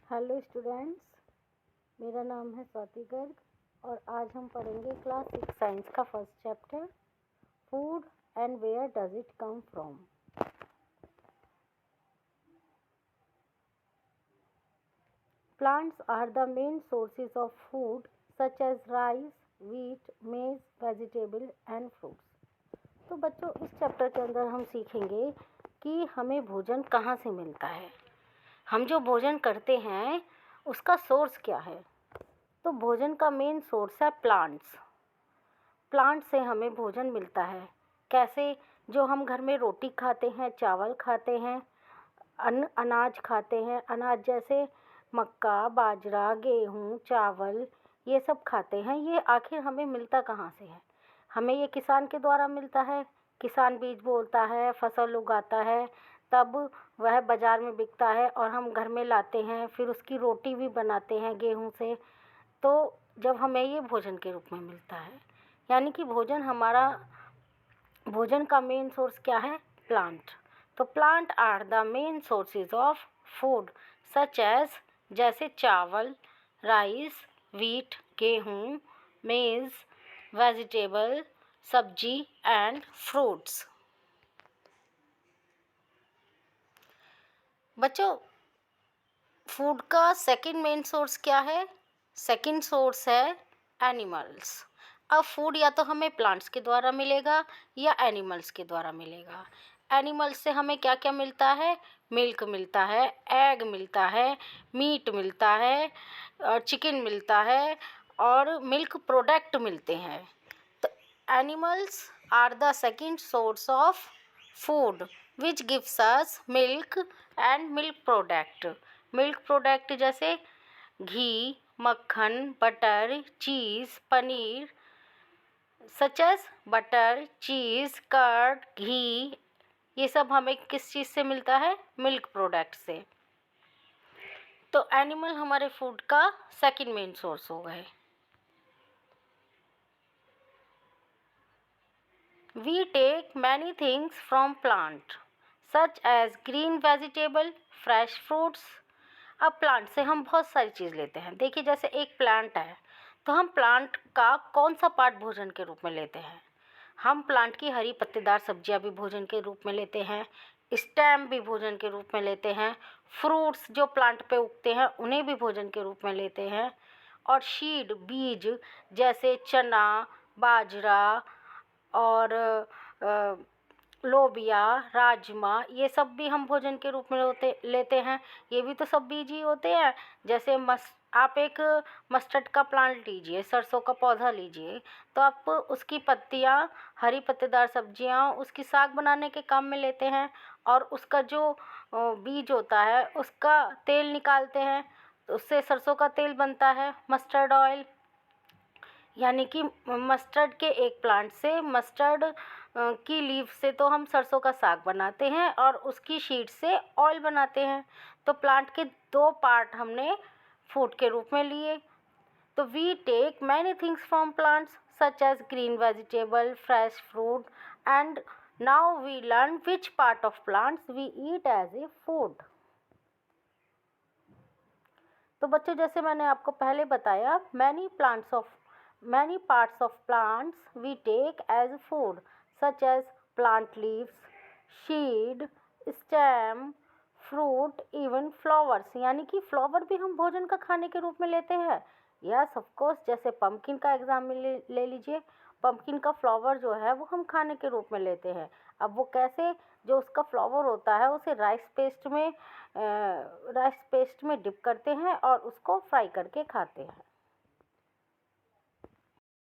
Hello students, मेरा नाम है स्वाति गर्ग और आज हम पढ़ेंगे क्लास 6 साइंस का first chapter food and where does it come from. Plants are the main sources of food such as rice, wheat, maize, vegetable and fruits. तो बच्चों, इस चैप्टर के अंदर हम सीखेंगे कि हमें भोजन कहाँ से मिलता है, हम जो भोजन करते हैं उसका सोर्स क्या है। तो भोजन का मेन सोर्स है प्लांट्स। प्लांट से हमें भोजन मिलता है। कैसे? जो हम घर में रोटी खाते हैं, चावल खाते हैं, अनाज खाते हैं, अनाज जैसे मक्का, बाजरा, गेहूँ, चावल, ये सब खाते हैं। ये आखिर हमें मिलता कहाँ से है? हमें ये किसान के द्वारा मिलता है। किसान बीज बोता है, फसल उगाता है, तब वह बाज़ार में बिकता है और हम घर में लाते हैं, फिर उसकी रोटी भी बनाते हैं गेहूँ से। तो जब हमें ये भोजन के रूप में मिलता है, यानी कि भोजन का मेन सोर्स क्या है? प्लांट। तो plant are the main sources of food such as, जैसे चावल, राइस, व्हीट, गेहूँ, मेज, वेजिटेबल, सब्जी एंड फ्रूट्स। बच्चों, फूड का सेकंड मेन सोर्स क्या है? सेकंड सोर्स है एनिमल्स। अब फूड या तो हमें प्लांट्स के द्वारा मिलेगा या एनिमल्स के द्वारा मिलेगा। एनिमल्स से हमें क्या क्या मिलता है? मिल्क मिलता है, एग मिलता है, मीट मिलता है, और चिकन मिलता है और मिल्क प्रोडक्ट मिलते हैं। तो animals are the second source of food which gives us milk and milk product. Milk product जैसे घी, मक्खन, butter, cheese, paneer, such as butter, cheese, curd, ghee, ये सब हमें किस चीज़ से मिलता है? मिल्क प्रोडक्ट से। तो एनिमल हमारे फूड का सेकंड मेन सोर्स हो गए। We take many things from plant such as green vegetable, fresh fruits। अब प्लांट से हम बहुत सारी चीज़ लेते हैं। देखिए, जैसे एक प्लांट है तो हम प्लांट का कौन सा पार्ट भोजन के रूप में लेते हैं? हम प्लांट की हरी पत्तेदार सब्जियां भी भोजन के रूप में लेते हैं, स्टेम भी भोजन के रूप में लेते हैं, फ्रूट्स जो प्लांट पे उगते हैं उन्हें भी भोजन के रूप में लेते हैं, और सीड, बीज, जैसे चना, बाजरा और लोबिया, राजमा, ये सब भी हम भोजन के रूप में लेते हैं। ये भी तो सब बीज ही होते हैं। जैसे आप एक मस्टर्ड का प्लांट लीजिए, सरसों का पौधा लीजिए, तो आप उसकी पत्तियाँ, हरी पत्तेदार सब्जियाँ उसकी साग बनाने के काम में लेते हैं, और उसका जो बीज होता है उसका तेल निकालते हैं, तो उससे सरसों का तेल बनता है, मस्टर्ड ऑयल। यानी कि मस्टर्ड के एक प्लांट से, मस्टर्ड की लीफ से तो हम सरसों का साग बनाते हैं और उसकी शीट से ऑयल बनाते हैं। तो प्लांट के दो पार्ट हमने फूड के रूप में लिए। तो we take many things from plants such as green vegetable, fresh fruit, and now we learn which part of plants we eat as a food. तो बच्चों, जैसे मैंने आपको पहले बताया, many parts of plants we take as food such as plant leaves, seed, stem, fruit, even flowers। यानी कि flower भी हम भोजन का खाने के रूप में लेते हैं। यस ऑफ कोर्स, जैसे पंपकिन का एग्जाम्पल ले लीजिए। पंपकिन का फ्लावर जो है वो हम खाने के रूप में लेते हैं। अब वो कैसे? जो उसका फ्लावर होता है उसे राइस पेस्ट में डिप करते हैं और उसको फ्राई करके खाते हैं।